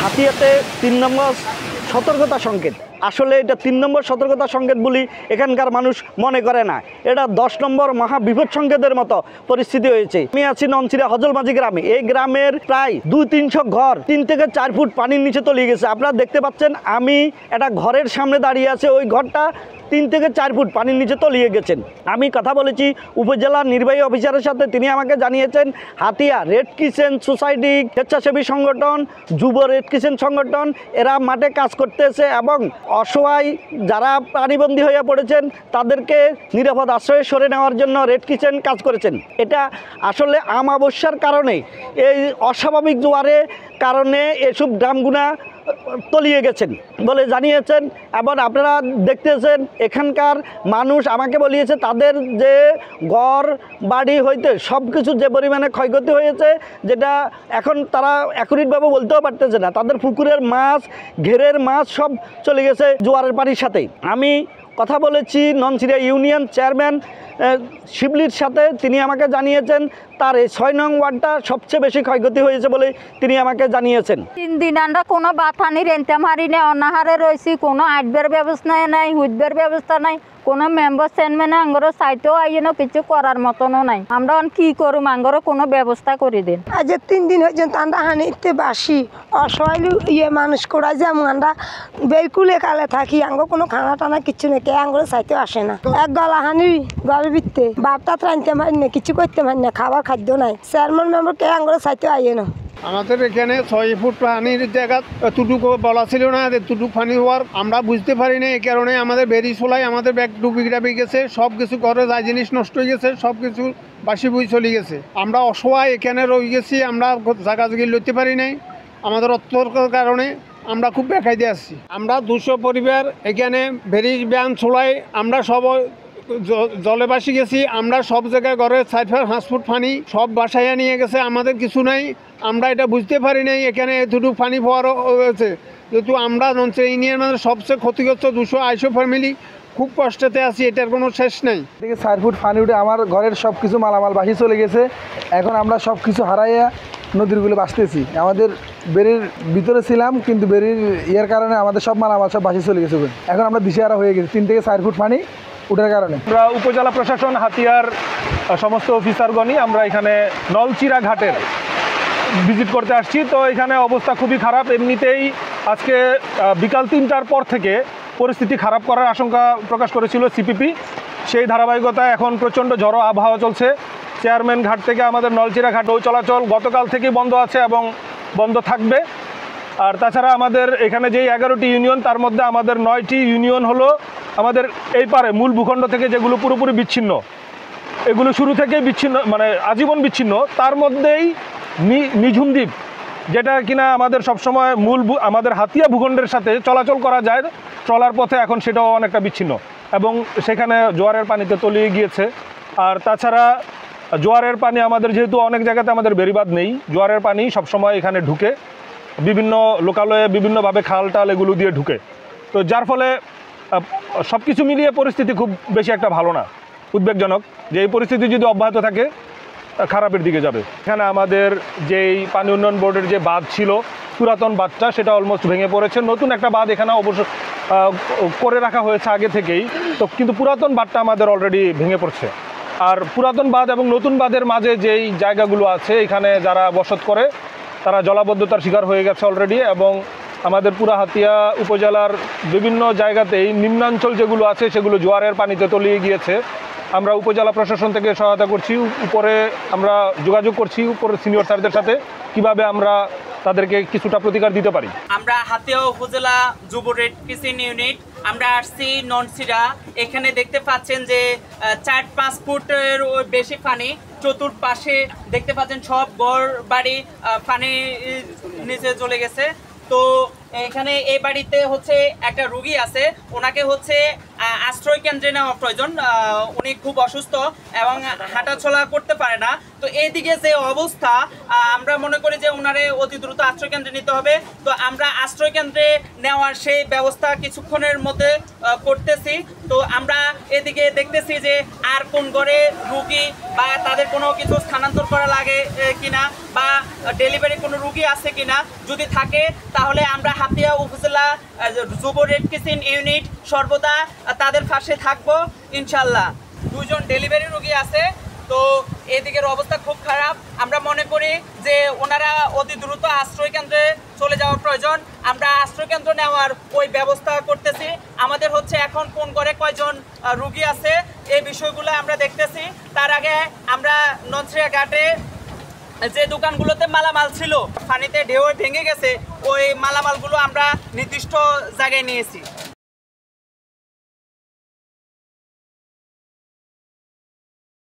হাতিয়াতে ৩ নম্বর সতর্কতা সংকেত। আসলে এটা ৩ নম্বর সতর্কতা সংকেত বলি এখানকার মানুষ মনে করে না, এটা ১০ নম্বর মহাবিপদ সংকেতের মতো পরিস্থিতি হয়েছে। আমি আছি ননছিরা হজলমাঝি গ্রামে। এই গ্রামের প্রায় ২-৩০০ ঘর ৩ থেকে ৪ ফুট পানির নিচে তলিয়ে গেছে। আপনারা দেখতে পাচ্ছেন, আমি একটা ঘরের সামনে দাঁড়িয়ে আছে, ওই ঘরটা ৩ থেকে ৪ ফুট পানির নিচে তলিয়ে গেছেন। আমি কথা বলেছি উপজেলা নির্বাহী অফিসারের সাথে, তিনি আমাকে জানিয়েছেন হাতিয়া রেড কিচেন সোসাইটি, স্বেচ্ছাসেবী সংগঠন, যুব রেড কিচেন সংগঠন এরা মাঠে কাজ করতেছে এবং অসহায় যারা প্রাণীবন্দী হয়ে পড়েছেন তাদেরকে নিরাপদ আশ্রয়ে সরে নেওয়ার জন্য রেড কিচেন কাজ করেছেন। এটা আসলে আমাবস্যার কারণে, এই অস্বাভাবিক জোয়ারে কারণে এসব গ্রামগুনা তলিয়ে গেছেন বলে জানিয়েছেন। এবং আপনারা দেখতেছেন এখানকার মানুষ আমাকে বলিয়েছে তাদের যে ঘর বাড়ি হইতে সব কিছু যে পরিমাণে ক্ষয়ক্ষতি হয়েছে, যেটা এখন তারা অ্যাকুরেটভাবে বলতেও পারতেছে না। তাদের পুকুরের মাছ, ঘেরের মাছ সব চলে গেছে জোয়ারের পানির সাথেই। আমি কথা বলেছি ননছিরা ইউনিয়ন চেয়ারম্যান শিবলির সাথে, তিনি আমাকে জানিয়েছেন তার এই ৬ নং ওয়ার্ডটা সবচেয়ে বেশি ক্ষয়ক্ষতি হয়েছে বলে তিনি আমাকে জানিয়েছেন। ৩ দিন আমরা কোনো বাথানি রেন্তে মারি না, অনাহারে রয়েছি, কোনো আইটবের ব্যবস্থা নাই, হুইটবের ব্যবস্থা নাই, কোনো মেম্বার চেয়ারম্যানে আঙ্গরও সাইটেও আইয়েন কিছু করার মতনও নাই। আমরা কি করুম, আঙ্গরও কোনো ব্যবস্থা করে দিন। আজ ৩ দিন হয়েছে আমরা হানিতে বাসি অসহায় মানুষ করা যে আমরা বেকুলে কালে থাকি, আঙ্গ কোনো খানা টানা কিছু নেই, কে আঙ্গুলো চাইতেও আসে না। এক গলা হানি ঘরের ভিতরে বাপটা রাঁধতে পারি না, কিছু করতে পারি না, খাবার খাদ্য নাই। চেয়ারম্যান মেম্বার কে আঙ্গুলো চাইতেও আইয়ে না। আমাদের এখানে ৬ ফুট পানির জায়গা এতটুকু বলা ছিল না, এতটুকু পানি হওয়ার আমরা বুঝতে পারি না। এই কারণে আমাদের বেরি চলাই আমাদের ব্যাগ ডুবি গেছে, সব কিছু ঘরে যা জিনিস নষ্ট হয়ে গেছে, সব কিছু বাসি বই চলে গেছে। আমরা অসহায় এখানে রয়ে গেছি, আমরা জায়গা জগি লইতে পারি নাই। আমাদের অত্যর্কের কারণে আমরা খুব বেকায়দে আসছি। আমরা ২০০ পরিবার এখানে বেরি ব্যান চলাই আমরা সব জলে বাসি গেছি। আমরা সব জায়গায় ঘরে ৪-৫ ফুট পানি সব বাসায় নিয়ে গেছে, আমাদের কিছু নাই। আমরা এটা বুঝতে পারি নাই এখানে এতটুকু পানি পাওয়ারও হয়েছে। যেহেতু আমরা ননছিরা ইউনিয়নের সবচেয়ে ক্ষতিগ্রস্ত ২২০ ফ্যামিলি খুব কষ্টতে আছি, এটার কোনো শেষ নেই। থেকে ৪ ফুট পানি উঠে আমার ঘরের সব কিছু মালামাল বাসি চলে গেছে। এখন আমরা সব কিছু হারাইয়া নদীরগুলো বাঁচতেছি। আমাদের বেরির ভিতরে ছিলাম, কিন্তু বেরির ইয়ের কারণে আমাদের সব মালামাল সব বাসি চলে গেছে। এখন আমরা দিশেহারা হয়ে গেছি ৩ থেকে ৪ ফুট পানি উঠার কারণে। আমরা উপজেলা প্রশাসন হাতিয়ার সমস্ত অফিসারগণই আমরা এখানে নলচিরা ঘাটের ভিজিট করতে আসছি। তো এখানে অবস্থা খুবই খারাপ। এমনিতেই আজকে বিকাল ৩টার পর থেকে পরিস্থিতি খারাপ করার আশঙ্কা প্রকাশ করেছিল সিপিপি। সেই ধারাবাহিকতায় এখন প্রচণ্ড ঝড়ো আবহাওয়া চলছে। চেয়ারম্যান ঘাট থেকে আমাদের নলচিরা ঘাটও চলাচল গতকাল থেকেই বন্ধ আছে এবং বন্ধ থাকবে। আর তাছাড়া আমাদের এখানে যেই 11টি ইউনিয়ন, তার মধ্যে আমাদের 9টি ইউনিয়ন হলো আমাদের এই পারে মূল ভূখণ্ড থেকে, যেগুলো পুরোপুরি বিচ্ছিন্ন। এগুলো শুরু থেকেই বিচ্ছিন্ন, মানে আজীবন বিচ্ছিন্ন। তার মধ্যেই নিঝুম দ্বীপ, যেটা কিনা আমাদের সবসময় আমাদের হাতিয়া ভূখণ্ডের সাথে চলাচল করা যায় ট্রলার পথে, এখন সেটাও অনেকটা বিচ্ছিন্ন এবং সেখানে জোয়ারের পানিতে তলিয়ে গিয়েছে। আর তাছাড়া জোয়ারের পানি আমাদের যেহেতু অনেক জায়গাতে আমাদের বেড়িবাঁধ নেই, জোয়ারের পানি সবসময় এখানে ঢুকে বিভিন্ন লোকালয়ে বিভিন্নভাবে খাল টাল এগুলো দিয়ে ঢুকে। তো যার ফলে সব কিছু মিলিয়ে পরিস্থিতি খুব বেশি একটা ভালো না, উদ্বেগজনক। যে এই পরিস্থিতি যদি অব্যাহত থাকে খারাপের দিকে যাবে। এখানে আমাদের যেই পানি উন্নয়ন বোর্ডের যে বাঁধ ছিল, পুরাতন বাঁধটা, সেটা অলমোস্ট ভেঙে পড়েছে। নতুন একটা বাঁধ এখানে অবশ্য করে রাখা হয়েছে আগে থেকেই, তো কিন্তু পুরাতন বাঁধটা আমাদের অলরেডি ভেঙে পড়ছে। আর পুরাতন বাঁধ এবং নতুন বাঁধের মাঝে যেই জায়গাগুলো আছে, এখানে যারা বসত করে তারা জলাবদ্ধতার শিকার হয়ে গেছে অলরেডি। এবং আমাদের পুরা হাতিয়া উপজেলার বিভিন্ন জায়গাতেই নিম্নাঞ্চল যেগুলো আছে সেগুলো জোয়ারের পানিতে তলিয়ে গিয়েছে। আমরা উপজেলা প্রশাসন থেকে সহায়তা করছি, উপরে আমরা যোগাযোগ করছি উপরে সিনিয়র স্যারদের সাথে, কিভাবে আমরা তাদেরকে কিছুটা প্রতিকার দিতে পারি। আমরা হাতিয়া উপজেলা যুব রেড কিচেন ইউনিট আমরা আসছি ননছিরা। এখানে দেখতে পাচ্ছেন যে ৪-৫ ফুটের বেশি পানি, চতুর্পাশে দেখতে পাচ্ছেন সব ঘর বাড়ি পানি নিচে চলে গেছে। তো এখানে এই বাড়িতে হচ্ছে একটা রোগী আছে, ওনাকে হচ্ছে আশ্রয় কেন্দ্রে নেওয়া প্রয়োজন। উনি খুব অসুস্থ এবং হাঁটাচলা করতে পারে না। তো এইদিকে যে অবস্থা, আমরা মনে করি যে ওনারে অতি দ্রুত আশ্রয় কেন্দ্রে নিতে হবে। তো আমরা আশ্রয় কেন্দ্রে নেওয়ার সেই ব্যবস্থা কিছুক্ষণের মধ্যে করতেছি। তো আমরা এদিকে দেখতেছি যে আর কোন ঘরে রুগী বা তাদের কোনো কিছু স্থানান্তর করা লাগে কিনা বা ডেলিভারি কোনো রুগী আছে কিনা, যদি থাকে তাহলে আমরা হাতিয়া উপজেলা যুব রেড ক্রিসেন্ট ইউনিট সর্বদা তাদের পাশে থাকবো ইনশাল্লাহ। 2 জন ডেলিভারি রুগী আছে। তো এদিকের অবস্থা খুব খারাপ। আমরা মনে করি যে ওনারা অতি দ্রুত আশ্রয় কেন্দ্রে চলে যাওয়ার প্রয়োজন। আমরা আশ্রয় কেন্দ্র নেওয়ার ওই ব্যবস্থা করতেছি। আমাদের হচ্ছে এখন কোন ঘরে কয়জন রুগী আছে এই বিষয়গুলো আমরা দেখতেছি। তার আগে আমরা ননছিরা ঘাটে যে দোকানগুলোতে মালামাল ছিল, পানিতে ঢেউ ভেঙে গেছে, ওই মালামালগুলো আমরা নির্দিষ্ট জায়গায় নিয়েছি।